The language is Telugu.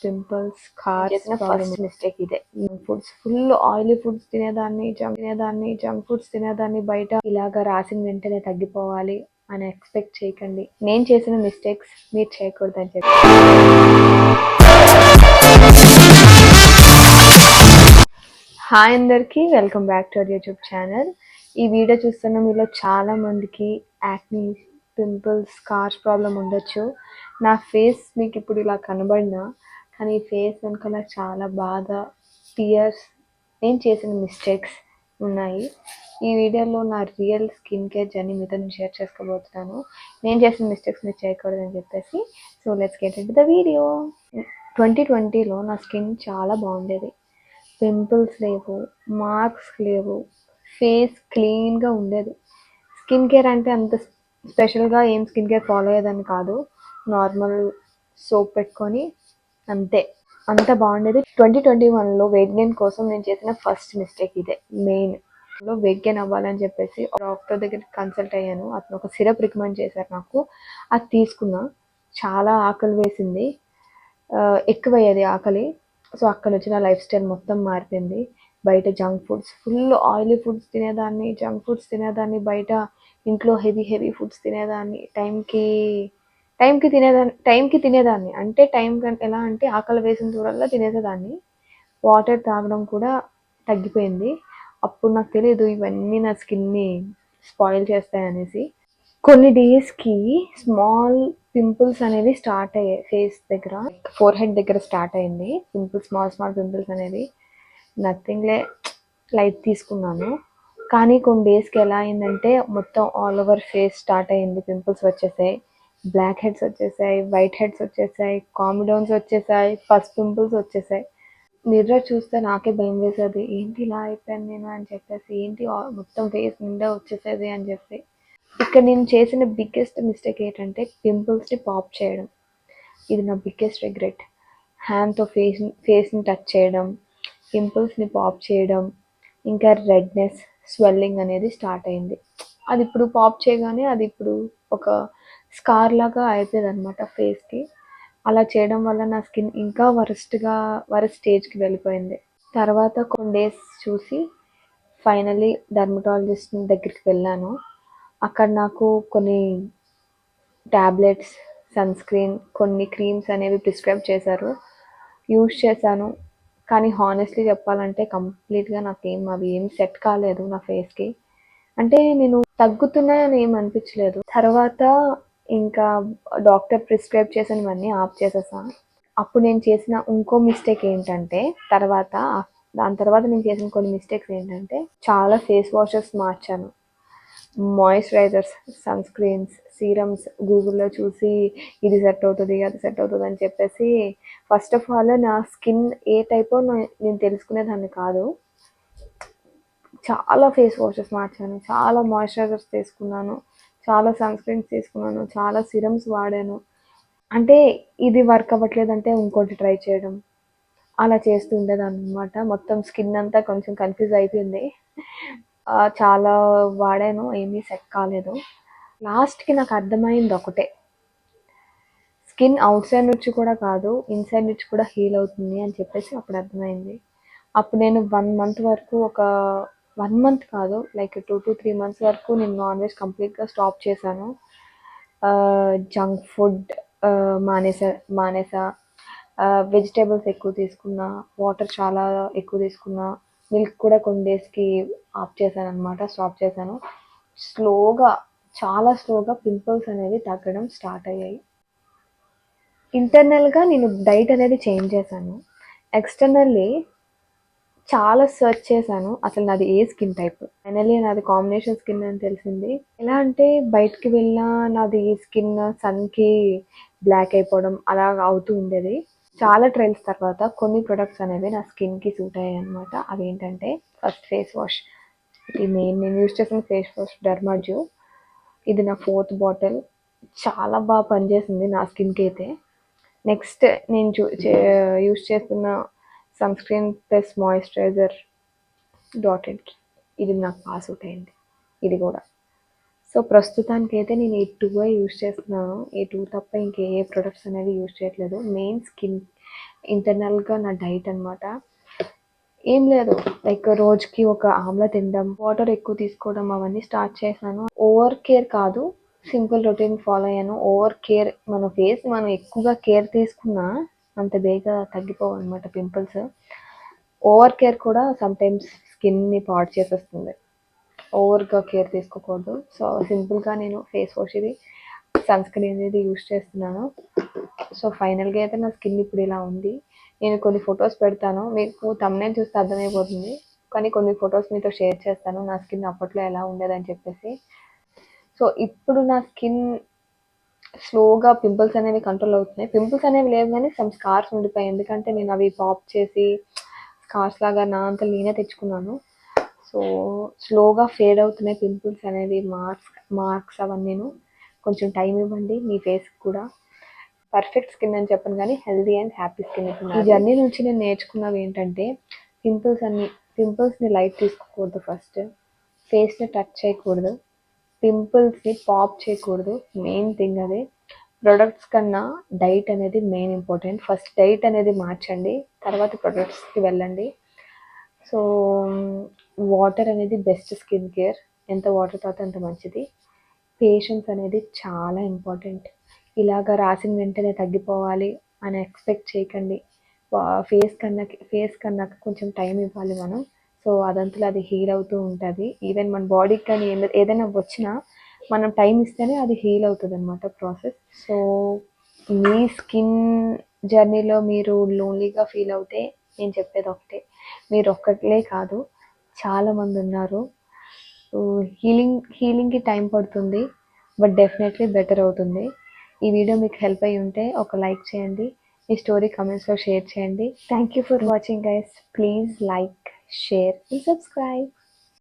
పింపుల్స్ స్కార్స్ చేసిన ఫస్ట్ మిస్టేక్ ఇదే. ఫుడ్స్ ఫుల్ ఆయిలీ ఫుడ్స్ తినేదాన్ని, జంక్ ఫుడ్స్ తినేదాన్ని. బయట ఇలాగా రాసిన వెంటనే తగ్గిపోవాలి అని ఎక్స్పెక్ట్ చేయకండి. నేను చేసిన మిస్టేక్స్ మీరు చేయకూడదని చెప్పి. హాయ్ అందరికీ, welcome back to our YouTube channel. ఈ వీడియో చూస్తున్న మీలో చాలా మందికి యాక్నీ, పింపుల్స్, స్కార్స్ ప్రాబ్లం ఉండొచ్చు. నా ఫేస్ మీకు ఇప్పుడు ఇలా కనబడినా కానీ ఈ ఫేస్ వెనకాల చాలా బాధ, టీయర్స్, నేను చేసిన మిస్టేక్స్ ఉన్నాయి. ఈ వీడియోలో నా రియల్ స్కిన్ కేర్ జర్నీ మీతో నేను షేర్ చేసుకోబోతున్నాను. నేను చేసిన మిస్టేక్స్ మీరు చేయకూడదని చెప్పేసి. So let's get into the video. 2020లో నా స్కిన్ చాలా బాగుండేది. పింపుల్స్ లేవు, మార్క్స్ లేవు, ఫేస్ క్లీన్గా ఉండేది. స్కిన్ కేర్ అంటే అంత స్పెషల్గా ఏం స్కిన్ కేర్ ఫాలో అయ్యేదని కాదు, నార్మల్ సోప్ పెట్టుకొని అంతే, అంత బాగుండేది. 2021లో వెయిట్ గెయిన్ కోసం నేను చేసిన ఫస్ట్ మిస్టేక్ ఇదే మెయిన్. వెయిట్ గెయిన్ అవ్వాలని చెప్పేసి డాక్టర్ దగ్గర కన్సల్ట్ అయ్యాను. అతను ఒక సిరప్ రికమెండ్ చేశారు నాకు. అది తీసుకున్నా. చాలా ఆకలి వేసింది, ఎక్కువయ్యేది ఆకలి. సో అక్కడ నుంచి నా లైఫ్ స్టైల్ మొత్తం మారిపోయింది. బయట junk foods, full oily foods తినేదాన్ని, జంక్ ఫుడ్స్ తినేదాన్ని. బయట ఇంట్లో హెవీ ఫుడ్స్ తినేదాన్ని. టైంకి తినేదాన్ని అంటే ఎలా అంటే ఆకలి వేసిన చూడల్లా తినేసేదాన్ని. వాటర్ తాగడం కూడా తగ్గిపోయింది. అప్పుడు నాకు తెలియదు ఇవన్నీ నా స్కిన్ని స్పాయిల్ చేస్తాయనేసి. కొన్ని డేస్కి స్మాల్ పింపుల్స్ అనేవి స్టార్ట్ అయ్యాయి ఫేస్ దగ్గర, ఫోర్ హెడ్ దగ్గర స్టార్ట్ అయింది పింపుల్స్, స్మాల్ పింపుల్స్ అనేవి. నథింగ్లే, లైట్ తీసుకున్నాను. కానీ కొన్ని డేస్కి ఎలా అయిందంటే మొత్తం ఆల్ ఓవర్ ఫేస్ స్టార్ట్ అయింది. పింపుల్స్ వచ్చేసాయి, బ్లాక్ హెడ్స్ వచ్చేసాయి, వైట్ హెడ్స్ వచ్చేసాయి, కామిడౌన్స్ వచ్చేసాయి, పస్ పింపుల్స్ వచ్చేసాయి. మిర్రర్ చూస్తే నాకే భయం వేసేది, ఏంటి ఇలా అయిపోయాను నేను అని చెప్పేసి, ఏంటి మొత్తం ఫేస్ నిండా వచ్చేసేది అని చెప్పి. ఇక్కడ నేను చేసిన బిగ్గెస్ట్ మిస్టేక్ ఏంటంటే పింపుల్స్ని పాప్ చేయడం. ఇది నా బిగ్గెస్ట్ రిగ్రెట్. హ్యాండ్తో ఫేస్ని టచ్ చేయడం, పింపుల్స్ని పాప్ చేయడం, ఇంకా రెడ్నెస్, స్వెల్లింగ్ అనేది స్టార్ట్ అయింది. అది ఇప్పుడు పాప్ చేయగానే అది ఇప్పుడు ఒక స్కార్ లాగా అయిపోయింది అనమాట ఫేస్కి. అలా చేయడం వల్ల నా స్కిన్ ఇంకా వరస్ట్ స్టేజ్కి వెళ్ళిపోయింది. తర్వాత కొన్ని డేస్ చూసి ఫైనలీ డర్మటాలజిస్ట్ దగ్గరికి వెళ్ళాను. అక్కడ నాకు కొన్ని ట్యాబ్లెట్స్, సన్ స్క్రీన్, కొన్ని క్రీమ్స్ అనేవి ప్రిస్క్రైబ్ చేశారు. యూజ్ చేశాను. కానీ హానెస్ట్లీ చెప్పాలంటే కంప్లీట్గా నాకేం అవి ఏం సెట్ కాలేదు నా ఫేస్కి. అంటే నేను తగ్గుతున్నాయని ఏం అనిపించలేదు. తర్వాత ఇంకా డాక్టర్ ప్రిస్క్రైబ్ చేసినవన్నీ ఆఫ్ చేసేసాను. అప్పుడు నేను చేసిన ఇంకో మిస్టేక్ ఏంటంటే దాని తర్వాత నేను చేసిన కొన్ని మిస్టేక్స్ ఏంటంటే చాలా ఫేస్ వాషెస్ మార్చాను. మాయిశ్చరైజర్స్, సన్ స్క్రీన్స్, సీరమ్స్ గూగుల్లో చూసి ఇది సెట్ అవుతుంది, అది సెట్ అవుతుంది అని చెప్పేసి, ఫస్ట్ ఆఫ్ ఆల్ నా స్కిన్ ఏ టైపో నేను తెలుసుకునేదాన్ని కాదు. చాలా ఫేస్ వాషెస్ మార్చాను, చాలా మాయిశ్చరైజర్స్ తీసుకున్నాను, చాలా సన్ స్క్రీన్స్ తీసుకున్నాను, చాలా సీరమ్స్ వాడాను. అంటే ఇది వర్క్ అవ్వట్లేదంటే ఇంకోటి ట్రై చేయడం, అలా చేస్తూ ఉండేదాన్ని అనమాట. మొత్తం స్కిన్ అంతా కొంచెం కన్ఫ్యూజ్ అయిపోయింది. చాలా వాడాను, ఏమీ సెట్ కాలేదు. లాస్ట్కి నాకు అర్థమైంది ఒకటే, స్కిన్ అవుట్ సైడ్ నుంచి కూడా కాదు, ఇన్సైడ్ నుంచి కూడా హీల్ అవుతుంది అని చెప్పేసి అప్పుడు అర్థమైంది. అప్పుడు నేను 1 month వరకు, ఒక 1 month కాదు, లైక్ 2 to 3 months వరకు నేను నాన్ వెజ్ కంప్లీట్గా స్టాప్ చేశాను. జంక్ ఫుడ్ మానేసా. వెజిటేబుల్స్ ఎక్కువ తీసుకున్నా, వాటర్ చాలా ఎక్కువ తీసుకున్నా, మిల్క్ కూడా కొన్ని డేస్కి ఆఫ్ చేశాను అనమాట, స్టాప్ చేశాను. చాలా స్లోగా పింపుల్స్ అనేవి తగ్గడం స్టార్ట్ అయ్యాయి. ఇంటర్నల్గా నేను డైట్ అనేది చేంజ్ చేశాను. ఎక్స్టర్నల్లీ చాలా సెర్చ్ చేశాను అసలు నాది ఏ స్కిన్ టైప్. ఫైనల్లీ నాది కాంబినేషన్ స్కిన్ అని తెలిసింది. ఎలా అంటే బయటికి వెళ్ళినా నాది స్కిన్ సన్కి బ్లాక్ అయిపోవడం అలా అవుతూ ఉండేది. చాలా ట్రయల్స్ తర్వాత కొన్ని ప్రొడక్ట్స్ అనేవి నా స్కిన్కి సూట్ అయ్యాయి అనమాట. అవి ఏంటంటే, ఫస్ట్ ఫేస్ వాష్. ఇది మెయిన్ నేను యూజ్ చేసిన ఫేస్ వాష్ డర్మాజ్యూ. ఇది నా 4th బాటిల్. చాలా బాగా పనిచేసింది నా స్కిన్కి అయితే. నెక్స్ట్ నేను యూజ్ చేస్తున్న సన్ స్క్రీన్ ప్లస్ మాయిశ్చరైజర్ డాటెడ్కి. ఇది నాకు బాగా సూట్ అయింది ఇది కూడా. సో ప్రస్తుతానికి అయితే నేను ఈ 2 యూజ్ చేస్తున్నాను. ఈ 2 తప్ప ఇంకే ప్రొడక్ట్స్ అనేవి యూజ్ చేయట్లేదు. మెయిన్ ఇంటర్నల్గా నా డైట్ అనమాట. ఏం లేదు, లైక్ రోజుకి ఒక ఆమ్లా తినడం, వాటర్ ఎక్కువ తీసుకోవడం అవన్నీ స్టార్ట్ చేశాను. ఓవర్ కేర్ కాదు, సింపుల్ రొటీన్ ఫాలో అయ్యాను. ఓవర్ కేర్, మన ఫేస్ మనం ఎక్కువగా కేర్ తీసుకున్నా అంత బేగా తగ్గిపోవు అనమాట పింపుల్స్. ఓవర్ కేర్ కూడా సమ్టైమ్స్ స్కిన్ని పాడు చేసేస్తుంది. ఓవర్గా కేర్ తీసుకోకూడదు. సో సింపుల్గా నేను ఫేస్ వాష్ ఇది, సన్ స్క్రీన్ అనేది యూస్ చేస్తున్నాను. సో ఫైనల్గా అయితే నా స్కిన్ ఇప్పుడు ఇలా ఉంది. నేను కొన్ని ఫొటోస్ పెడతాను, మీకు thumbnail చూస్తే అర్థమైపోతుంది. కానీ కొన్ని ఫొటోస్ మీతో షేర్ చేస్తాను నా స్కిన్ అప్పట్లో ఎలా ఉండేదని చెప్పేసి. సో ఇప్పుడు నా స్కిన్ స్లోగా పింపుల్స్ అనేవి కంట్రోల్ అవుతున్నాయి. పింపుల్స్ అనేవి లేవు కానీ సమ్ స్కార్స్ ఉండిపోయాయి, ఎందుకంటే నేను అవి పాప్ చేసి స్కార్స్ లాగా నా అంతా నేనే తెచ్చుకున్నాను. సో స్లోగా ఫేడ్ అవుతున్నాయి పింపుల్స్ అనేవి, మార్క్స్ అవన్నీను. కొంచెం టైం ఇవ్వండి మీ ఫేస్కి కూడా. పర్ఫెక్ట్ స్కిన్ అని చెప్పను కానీ హెల్దీ అండ్ హ్యాపీ స్కిన్ ఇప్పుడు. ఈ జర్నీ నుంచి నేను నేర్చుకున్నవి ఏంటంటే, పింపుల్స్ని లైట్ తీసుకోకూడదు, ఫస్ట్ ఫేస్ని టచ్ చేయకూడదు, పింపుల్స్ని పాప్ చేయకూడదు, మెయిన్ థింగ్ అదే. ప్రొడక్ట్స్ కన్నా డైట్ అనేది మెయిన్ ఇంపార్టెంట్. ఫస్ట్ డైట్ అనేది మార్చండి, తర్వాత ప్రొడక్ట్స్కి వెళ్ళండి. సో వాటర్ అనేది బెస్ట్ స్కిన్ కేర్, ఎంత వాటర్ తాగితే అంత మంచిది. పేషెన్స్ అనేది చాలా ఇంపార్టెంట్. ఇలాగ రాసిన వెంటనే తగ్గిపోవాలి అని ఎక్స్పెక్ట్ చేయకండి. ఫేస్ కన్నాక కొంచెం టైం ఇవ్వాలి మనం. సో అదంతలో అది హీల్ అవుతూ ఉంటుంది. ఈవెన్ మన బాడీకి కానీ ఏదైనా వచ్చినా మనం టైం ఇస్తేనే అది హీల్ అవుతుంది అనమాట ప్రాసెస్. సో మీ స్కిన్ జర్నీలో మీరు లోన్లీగా ఫీల్ అవుతే నేను చెప్పేది ఒకటే, మీరు ఒక్కట్లే కాదు, చాలామంది ఉన్నారు. హీలింగ్కి టైం పడుతుంది, బట్ డెఫినెట్లీ బెటర్ అవుతుంది. ఈ వీడియో మీకు హెల్ప్ అయ్యి ఉంటే ఒక లైక్ చేయండి, మీ స్టోరీ కమెంట్స్లో షేర్ చేయండి. Thank you for watching guys. Please like, share and subscribe.